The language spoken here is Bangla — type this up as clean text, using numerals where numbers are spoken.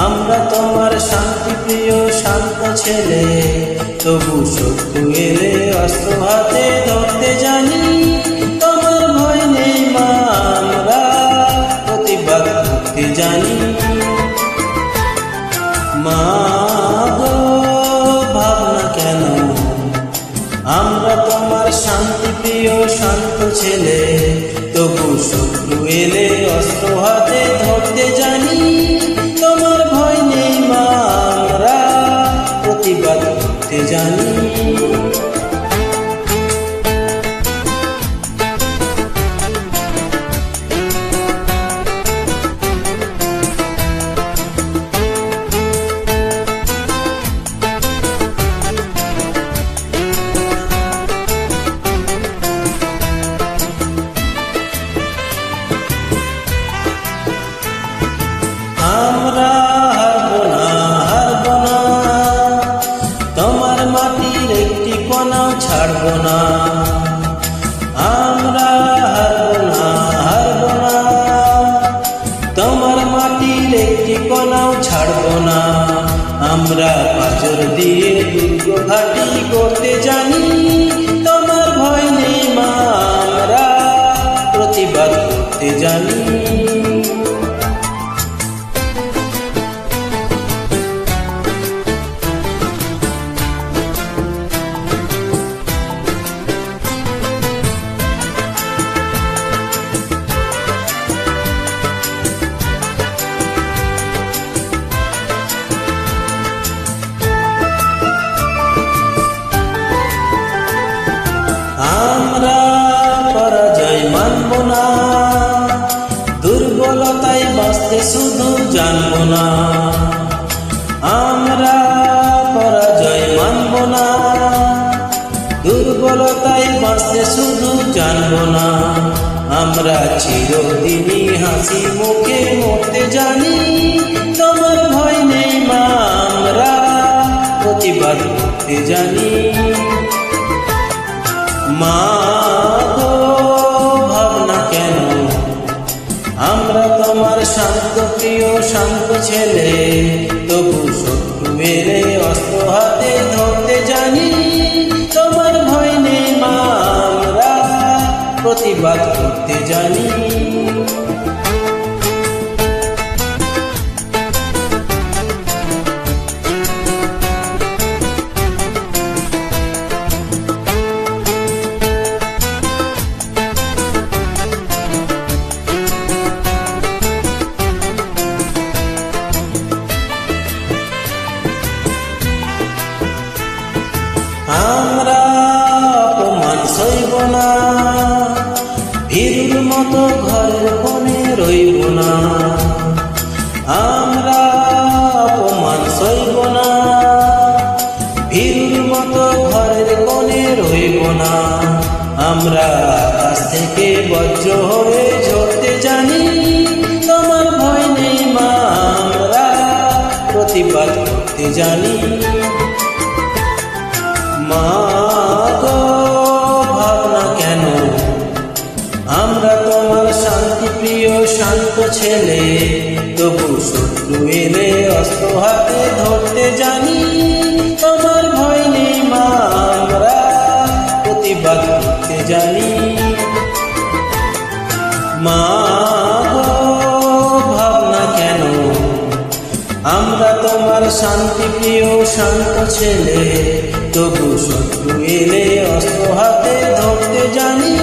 আমরা তোমার শান্তি প্রিয় শান্ত ছেলে, তবু শত্রু এলে অস্ত্র হাতে ধরতে জানি। তোমার ভয় নেই মা, আমরা প্রতিবাদ করতে জানি। মা গো ভাবনা কেন, আমরা তোমার শান্তি প্রিয় শান্ত ছেলে, তবু শত্রু এলে অস্ত্র হাতে ধরতে জানি। তোমার ভয় নেই মা, আমরা প্রতিবাদ করতে জানি। আমরা হারবো না, হারবো না, তোমার মাটির একটি কণাও ছাড়বো না। আমরা হারবো না, হারবো না, তোমার মাটির একটি কণাও ছাড়বো না। আমরা পাথর দিয়ে দুর্গ ঘাঁটি করতে জানি। তোমার ভয় নেই মা, আমরা প্রতিবাদ করতে জানি। আমরা পরাজয় মানব না, দুর্বলতায় বাঁচতে শুধু জানব না। আমরা পরাজয় মানব না, দুর্বলতায় বাঁচতে শুধু জানব না। আমরা চিরদিনই হাসি মুখে মরতে জানি। তোমার ভয় নেই মা, আমরা প্রতিবাদ করতে জানি। মা গো ভাবনা কেন, আমরা তোমার শান্ত প্রিয় শান্ত ছেলে, তবু শত্রু এলে অস্ত্র হাতে ধরতে জানি। তোমার ভয় নেই মা, আমরা প্রতিবাদ করতে জানি। আমরা অপমান সইব না, ভীরুর মতো ঘরের কোণে রইব না। আমরা অপমান সইব না, ভীরুর মতো ঘরের কোণে রইব না। আমরা আকাশ থেকে বজ্র হয়ে ঝরতে জানি। তোমার ভয় নেই মা, আমরা প্রতিবাদ করতে জানি। মা গো ভাবনা কেন, আমরা তোমার শান্তি প্রিয় শান্ত ছেলে, তবু শত্রু এলে অস্ত্র হাতে ধরতে জানি। তোমার ভয় নেই মা, আমরা প্রতিবাদ করতে জানি। মা গো ভাবনা কেন, আমরা তোমার শান্তি প্রিয় শান্ত ছেলে, তবু শত্রু এলে অস্ত্র হাতে ধরতে জানি।